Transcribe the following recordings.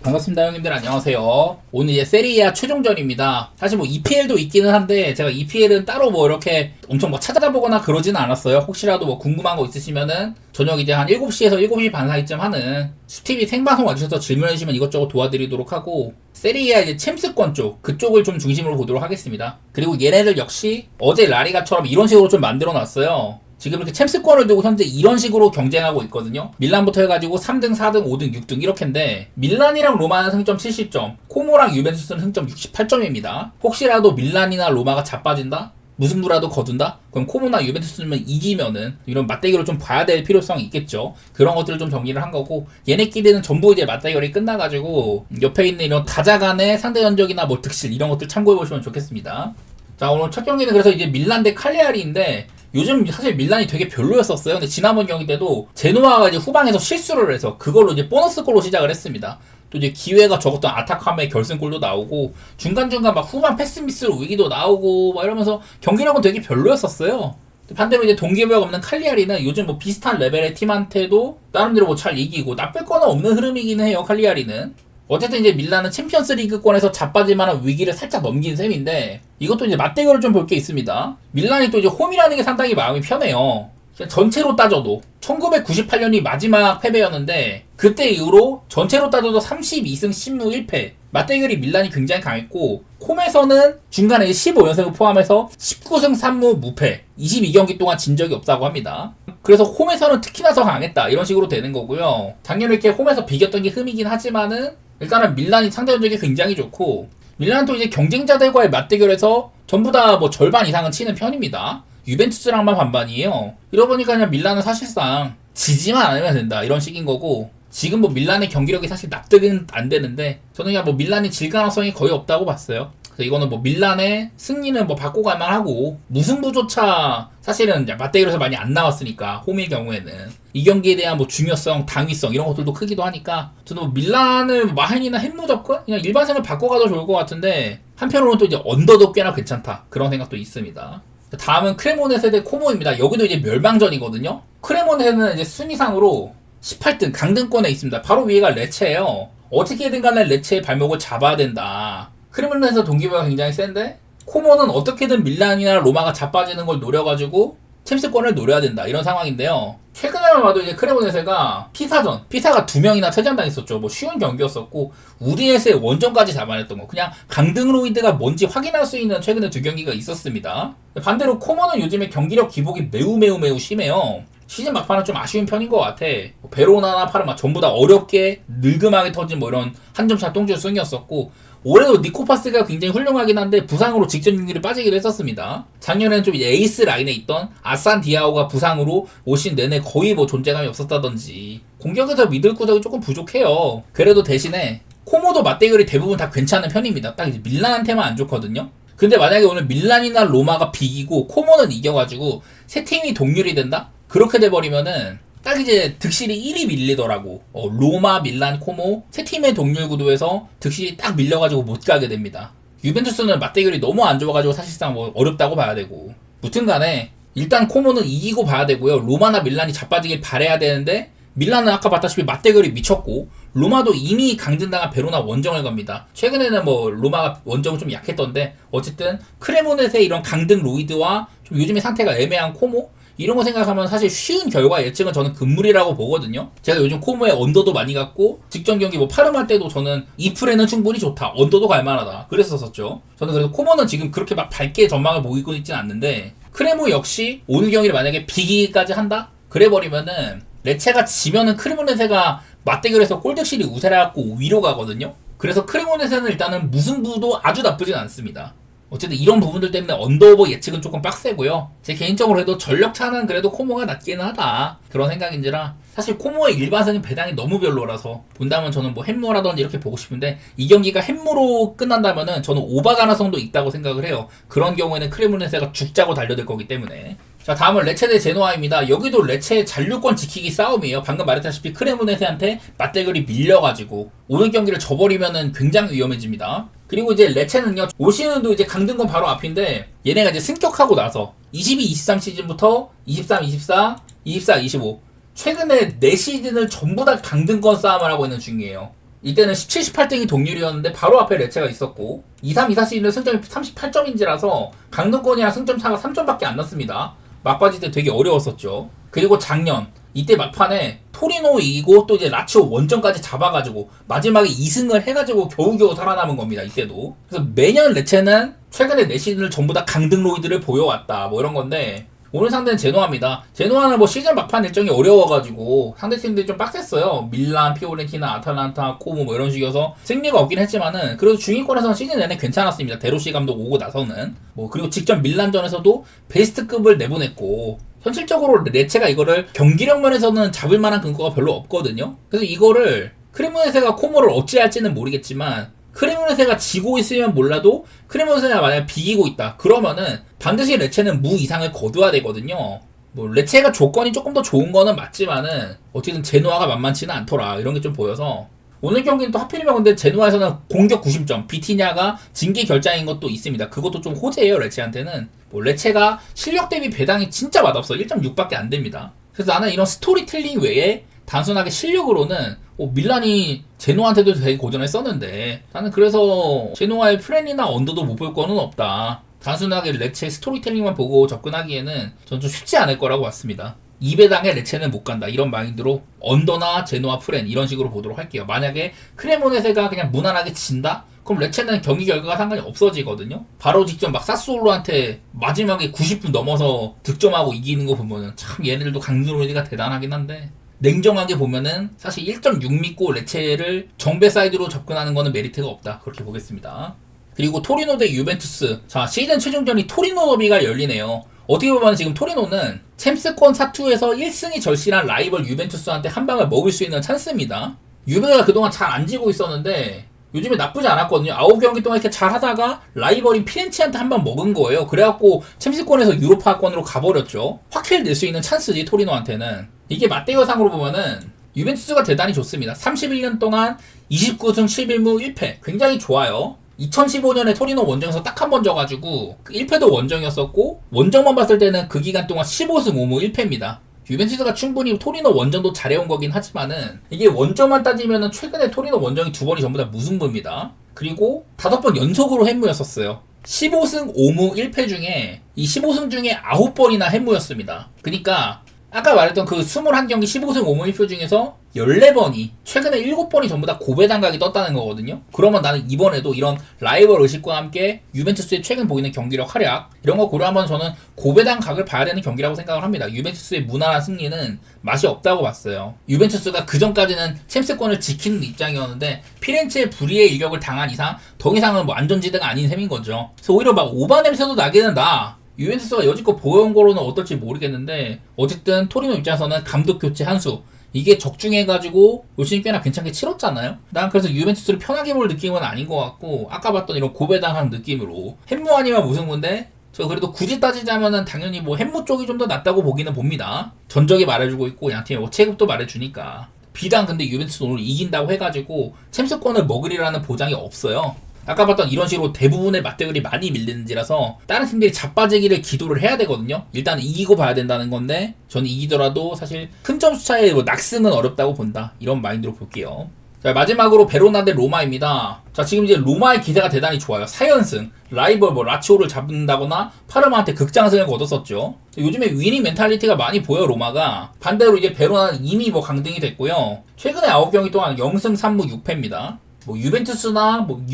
반갑습니다 형님들, 안녕하세요. 오늘 이제 세리아 최종전입니다. 사실 뭐 EPL도 있기는 한데 제가 EPL은 따로 뭐 이렇게 엄청 뭐 찾아보거나 그러지는 않았어요. 혹시라도 뭐 궁금한 거 있으시면은 저녁 이제 한 7시에서 7시 반 사이쯤 하는 수TV 생방송 와주셔서 질문해주시면 이것저것 도와드리도록 하고, 세리아 이제 챔스권 쪽 그쪽을 좀 중심으로 보도록 하겠습니다. 그리고 얘네들 역시 어제 라리가처럼 이런 식으로 좀 만들어 놨어요. 지금 이렇게 챔스권을 두고 현재 이런 식으로 경쟁하고 있거든요. 밀란부터 해가지고 3등, 4등, 5등, 6등 이렇게인데, 밀란이랑 로마는 승점 70점, 코모랑 유벤투스는 승점 68점입니다. 혹시라도 밀란이나 로마가 자빠진다? 무승부라도 거둔다? 그럼 코모나 유벤투스는 이기면은 이런 맞대결을 좀 봐야 될 필요성이 있겠죠. 그런 것들을 좀 정리를 한 거고, 얘네끼리는 전부 이제 맞대결이 끝나가지고 옆에 있는 이런 다자간의 상대 전적이나 뭐 득실 이런 것들 참고해보시면 좋겠습니다. 자, 오늘 첫 경기는 그래서 이제 밀란 대 칼리아리인데, 요즘 사실 밀란이 되게 별로였었어요. 근데 지난번 경기 때도 제노아가 이제 후방에서 실수를 해서 그걸로 이제 보너스 골로 시작을 했습니다. 또 이제 기회가 적었던 아타카메의 결승골도 나오고, 중간중간 막 후방 패스 미스로 위기도 나오고 막 이러면서 경기력은 되게 별로였었어요. 반대로 이제 동기부여가 없는 칼리아리는 요즘 뭐 비슷한 레벨의 팀한테도 나름대로 뭐 잘 이기고 나쁠 거는 없는 흐름이긴 해요, 칼리아리는. 어쨌든 이제 밀란은 챔피언스 리그권에서 자빠질 만한 위기를 살짝 넘긴 셈인데, 이것도 이제 맞대결을 좀 볼 게 있습니다. 밀란이 또 이제 홈이라는 게 상당히 마음이 편해요. 전체로 따져도 1998년이 마지막 패배였는데, 그때 이후로 전체로 따져도 32승 10무 1패. 맞대결이 밀란이 굉장히 강했고, 홈에서는 중간에 15연승을 포함해서 19승 3무 무패, 22경기 동안 진 적이 없다고 합니다. 그래서 홈에서는 특히나 더 강했다, 이런 식으로 되는 거고요. 작년에 이렇게 홈에서 비겼던 게 흠이긴 하지만은 일단은 밀란이 상대 전적이 굉장히 좋고, 밀란은 또 이제 경쟁자들과의 맞대결에서 전부 다 뭐 절반 이상은 치는 편입니다. 유벤투스랑만 반반이에요. 이러다 보니까 그냥 밀란은 사실상 지지만 않으면 된다, 이런 식인 거고, 지금 뭐 밀란의 경기력이 사실 납득은 안 되는데, 저는 그냥 뭐 밀란이 질 가능성이 거의 없다고 봤어요. 그래서 이거는 뭐 밀란의 승리는 뭐 바꿔 갈만 하고, 무승부조차 사실은 맞대결에서 많이 안 나왔으니까, 홈일 경우에는 이 경기에 대한 뭐 중요성, 당위성 이런 것들도 크기도 하니까, 저는 뭐 밀란을 마헨이나 햄무 접근? 그냥 일반생을 바꿔가도 좋을 것 같은데, 한편으로는 또 이제 언더도 꽤나 괜찮다, 그런 생각도 있습니다. 다음은 크레모네세 대 코모입니다. 여기도 이제 멸망전이거든요. 크레모네세는 이제 순위상으로 18등 강등권에 있습니다. 바로 위에가 레체예요. 어떻게든 간에 레체의 발목을 잡아야 된다. 크레모네세 동기부여가 굉장히 센데, 코모는 어떻게든 밀란이나 로마가 자빠지는 걸 노려가지고 챔스권을 노려야 된다, 이런 상황인데요. 최근에만 봐도 이제 크레모네세가 피사가 2명이나 퇴장당했었죠. 뭐 쉬운 경기였었고, 우디네스의 원정까지 잡아냈던 거, 그냥 강등로이드가 뭔지 확인할 수 있는 최근에 2경기가 있었습니다. 반대로 코모는 요즘에 경기력 기복이 매우 심해요. 시즌 막판은 좀 아쉬운 편인 것 같아. 베로나나 파르마 전부 다 어렵게 늙음하게 터진 뭐 이런 한 점차 똥줄 승이었었고, 올해도 니코파스가 굉장히 훌륭하긴 한데 부상으로 직전 경기를 빠지기도 했었습니다. 작년에는 좀 에이스 라인에 있던 아산 디아오가 부상으로 올 시즌 내내 거의 뭐 존재감이 없었다든지, 공격에서 미들 구석이 조금 부족해요. 그래도 대신에 코모도 맞대결이 대부분 다 괜찮은 편입니다. 딱 이제 밀란한테만 안 좋거든요. 근데 만약에 오늘 밀란이나 로마가 비기고 코모는 이겨가지고 세 팀이 동률이 된다? 그렇게 돼버리면은 딱 이제 득실이 1위 밀리더라고. 로마, 밀란, 코모 세 팀의 동률 구도에서 득실이 딱 밀려가지고 못 가게 됩니다. 유벤투스는 맞대결이 너무 안 좋아가지고 사실상 뭐 어렵다고 봐야 되고, 무튼간에 일단 코모는 이기고 봐야 되고요. 로마나 밀란이 자빠지길 바래야 되는데, 밀란은 아까 봤다시피 맞대결이 미쳤고, 로마도 이미 강등당한 베로나 원정을 갑니다. 최근에는 뭐 로마가 원정은 좀 약했던데, 어쨌든 크레모네세 이런 강등 로이드와 좀 요즘에 상태가 애매한 코모, 이런 거 생각하면 사실 쉬운 결과 예측은 저는 금물이라고 보거든요. 제가 요즘 코모에 언더도 많이 갔고, 직전 경기 뭐 파르마 때도 저는 이 풀에는 충분히 좋다, 언더도 갈만하다 그랬었죠. 저는 그래서 코모는 지금 그렇게 막 밝게 전망을 보이고 있진 않는데, 크레모 역시 오늘 경기를 만약에 비기기까지 한다? 그래버리면은 레체가 지면은 크레모네세가 맞대결에서 골득실이 우세라갖고 위로 가거든요. 그래서 크레모네세는 일단은 무승부도 아주 나쁘진 않습니다. 어쨌든 이런 부분들 때문에 언더오버 예측은 조금 빡세고요. 제 개인적으로 해도 전력차는 그래도 코모가 낫기는 하다, 그런 생각인지라, 사실 코모의 일반적인 배당이 너무 별로라서 본다면 저는 뭐 햄무라든지 이렇게 보고 싶은데, 이 경기가 햄무로 끝난다면은 저는 오바 가능성도 있다고 생각을 해요. 그런 경우에는 크레모네세가 죽자고 달려들 거기 때문에. 자, 다음은 레체 대 제노아입니다. 여기도 레체의 잔류권 지키기 싸움이에요. 방금 말했다시피 크레모네세한테 맞대결이 밀려가지고 오늘 경기를 져버리면은 굉장히 위험해집니다. 그리고 이제 레체는요, 올 시즌도 이제 강등권 바로 앞인데, 얘네가 이제 승격하고 나서 22-23 시즌부터 23-24, 24-25 최근에 4시즌을 전부 다 강등권 싸움을 하고 있는 중이에요. 이때는 17, 18등이 동률이었는데 바로 앞에 레체가 있었고 2, 3, 2, 4 시즌 승점이 38점인지라서 강등권이랑 승점 차가 3점밖에 안 났습니다. 막바지 때 되게 어려웠었죠. 그리고 작년 이때 막판에 토리노 이기고 또 이제 라치오 원정까지 잡아가지고 마지막에 2승을 해가지고 겨우겨우 살아남은 겁니다. 이때도. 그래서 매년 레체는 최근에 4시즌을 전부 다 강등로이드를 보여왔다 뭐 이런 건데 오늘 상대는 제노아입니다. 제노아는 뭐 시즌 막판 일정이 어려워가지고 상대팀들이 좀 빡셌어요. 밀란, 피오렌티나, 아탈란타, 코모 뭐 이런 식이어서 승리가 없긴 했지만은 그래도 중위권에서는 시즌 내내 괜찮았습니다. 데로시 감독 오고 나서는 뭐 그리고 직접 밀란전에서도 베스트급을 내보냈고 현실적으로 레체가 이거를 경기력 면에서는 잡을 만한 근거가 별로 없거든요. 그래서 이거를 크레모네세가 코모를 어찌할지는 모르겠지만 크레모네세가 지고 있으면 몰라도 크레모네세가 만약 비기고 있다 그러면은 반드시 레체는 무 이상을 거둬야 되거든요. 뭐 레체가 조건이 조금 더 좋은 거는 맞지만은 어쨌든 제노아가 만만치는 않더라 이런 게 좀 보여서 오늘 경기는 또 하필이면 근데 제노아에서는 공격 90점 비티냐가 징계 결장인 것도 있습니다. 그것도 좀 호재예요. 레체한테는 뭐 레체가 실력 대비 배당이 진짜 맛없어. 1.6밖에 안 됩니다. 그래서 나는 이런 스토리텔링 외에 단순하게 실력으로는 밀란이 제노아한테도 되게 고전했었는데 나는 그래서 제노아의 플랜이나 언더도 못 볼 거는 없다. 단순하게 레체 스토리텔링만 보고 접근하기에는 전 좀 쉽지 않을 거라고 봤습니다. 2배당에 레체는 못 간다 이런 마인드로 언더나 제노아 프렌 이런 식으로 보도록 할게요. 만약에 크레모네세가 그냥 무난하게 진다? 그럼 레체는 경기 결과가 상관이 없어지거든요. 바로 직접 막 사스올로한테 마지막에 90분 넘어서 득점하고 이기는 거 보면은 참 얘네들도 강등로이드가 대단하긴 한데 냉정하게 보면은 사실 1.6 믿고 레체를 정배 사이드로 접근하는 거는 메리트가 없다 그렇게 보겠습니다. 그리고 토리노 대 유벤투스. 자, 시즌 최종전이 토리노 더비가 열리네요. 어떻게 보면 지금 토리노는 챔스권 사투에서 1승이 절실한 라이벌 유벤투스한테 한 방을 먹을 수 있는 찬스입니다. 유벤가 그동안 잘 안 지고 있었는데 요즘에 나쁘지 않았거든요. 9경기 동안 이렇게 잘 하다가 라이벌인 피렌체한테 한 방 먹은 거예요. 그래갖고 챔스권에서 유로파권으로 가버렸죠. 확실히 낼 수 있는 찬스지 토리노한테는. 이게 맞대여상으로 보면은 유벤투스가 대단히 좋습니다. 31년 동안 29승 11무 1패 굉장히 좋아요. 2015년에 토리노 원정에서 딱 한 번 져가지고 1패도 원정이었었고 원정만 봤을 때는 그 기간 동안 15승 5무 1패입니다. 유벤투스가 충분히 토리노 원정도 잘해온 거긴 하지만은 이게 원정만 따지면은 최근에 토리노 원정이 2번이 전부 다 무승부입니다. 그리고 5번 연속으로 햄무였었어요. 15승 5무 1패 중에 이 15승 중에 9번이나 햄무였습니다. 그러니까 아까 말했던 그 21경기 15승 5무 1패 중에서 14번이 최근에 7번이 전부 다 고배당각이 떴다는 거거든요. 그러면 나는 이번에도 이런 라이벌 의식과 함께 유벤투스의 최근 보이는 경기력 활약 이런 거 고려하면 저는 고배당각을 봐야 되는 경기라고 생각을 합니다. 유벤투스의 무난한 승리는 맛이 없다고 봤어요. 유벤투스가 그전까지는 챔스권을 지키는 입장이었는데 피렌체의 불의의 일격을 당한 이상 더 이상은 뭐 안전지대가 아닌 셈인 거죠. 그래서 오히려 막 오바 냄새도 나기는 나. 유벤투스가 여지껏 보여온 거로는 어떨지 모르겠는데 어쨌든 토리노 입장에서는 감독 교체 한 수 이게 적중해가지고 올 시즌 꽤나 괜찮게 치렀잖아요. 난 그래서 유벤투스를 편하게 볼 느낌은 아닌 것 같고 아까 봤던 이런 고배당한 느낌으로 햄무 아니면 무승부인데 저 그래도 굳이 따지자면은 당연히 뭐 햄무 쪽이 좀 더 낫다고 보기는 봅니다. 전적이 말해주고 있고 양팀의 체급도 말해주니까 비단 근데 유벤투스 오늘 이긴다고 해가지고 챔스권을 먹으리라는 보장이 없어요. 아까 봤던 이런 식으로 대부분의 맞대결이 많이 밀리는지라서 다른 팀들이 자빠지기를 기도를 해야 되거든요. 일단 이기고 봐야 된다는 건데 저는 이기더라도 사실 큰 점수 차이에 뭐 낙승은 어렵다고 본다. 이런 마인드로 볼게요. 자, 마지막으로 베로나 대 로마입니다. 자, 지금 이제 로마의 기세가 대단히 좋아요. 4연승. 라이벌 뭐 라치오를 잡는다거나 파르마한테 극장승을 거뒀었죠. 요즘에 위닝 멘탈리티가 많이 보여 로마가. 반대로 이제 베로나는 이미 뭐 강등이 됐고요. 최근에 9경기 동안 0승 3무 6패입니다. 뭐 유벤투스나 뭐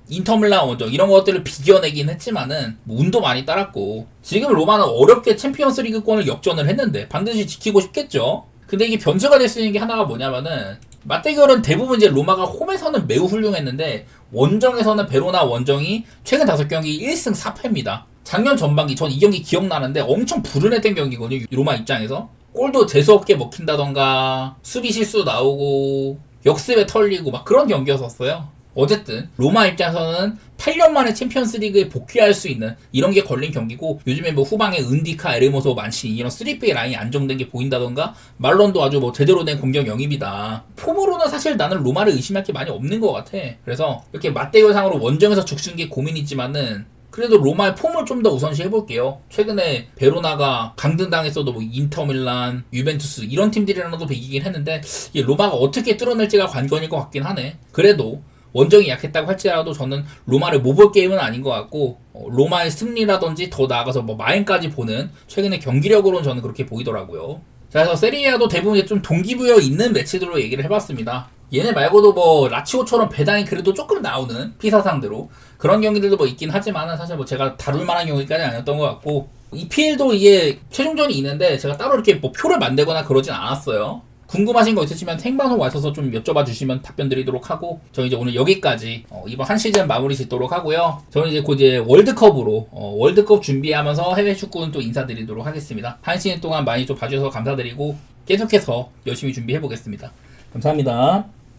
인터밀란 원정 이런 것들을 비겨내긴 했지만은 뭐 운도 많이 따랐고 지금 로마는 어렵게 챔피언스 리그권을 역전을 했는데 반드시 지키고 싶겠죠. 근데 이게 변수가 될 수 있는 게 하나가 뭐냐면은 맞대결은 대부분 이제 로마가 홈에서는 매우 훌륭했는데 원정에서는 베로나 원정이 최근 5경기 1승 4패입니다. 작년 전반기 전 이 경기 기억나는데 엄청 불운했던 경기거든요. 로마 입장에서 골도 재수없게 먹힌다던가 수비 실수 나오고 역습에 털리고 막 그런 경기였었어요. 어쨌든 로마 입장에서는 8년 만에 챔피언스리그에 복귀할 수 있는 이런 게 걸린 경기고 요즘에 뭐 후방에 은디카, 에르모소, 만시니 이런 3백의 라인이 안정된 게 보인다던가 말론도 아주 뭐 제대로 된 공격 영입이다. 폼으로는 사실 나는 로마를 의심할 게 많이 없는 것 같아. 그래서 이렇게 맞대결상으로 원정에서 죽순 게 고민이지만은 그래도 로마의 폼을 좀 더 우선시 해볼게요. 최근에 베로나가 강등당했어도 뭐 인터밀란, 유벤투스 이런 팀들이랑도 비기긴 했는데 이 로마가 어떻게 뚫어낼지가 관건일 것 같긴 하네. 그래도 원정이 약했다고 할지라도 저는 로마를 못 볼 게임은 아닌 것 같고 로마의 승리라든지 더 나아가서 뭐 마인까지 보는 최근의 경기력으로는 저는 그렇게 보이더라고요. 자, 그래서 세리아도 대부분 이제 좀 동기부여 있는 매치들로 얘기를 해봤습니다. 얘네 말고도 뭐 라치오처럼 배당이 그래도 조금 나오는 피사 상대로 그런 경기들도 뭐 있긴 하지만 사실 뭐 제가 다룰 만한 경기까지는 아니었던 것 같고 EPL도 이게 최종전이 있는데 제가 따로 이렇게 뭐 표를 만들거나 그러진 않았어요. 궁금하신 거 있으시면 생방송 와셔서 좀 여쭤봐 주시면 답변 드리도록 하고 저는 이제 오늘 여기까지 이번 한 시즌 마무리 짓도록 하고요. 저는 이제 곧 이제 월드컵으로 월드컵 준비하면서 해외 축구는 또 인사드리도록 하겠습니다. 한 시즌 동안 많이 좀 봐주셔서 감사드리고 계속해서 열심히 준비해 보겠습니다. 감사합니다.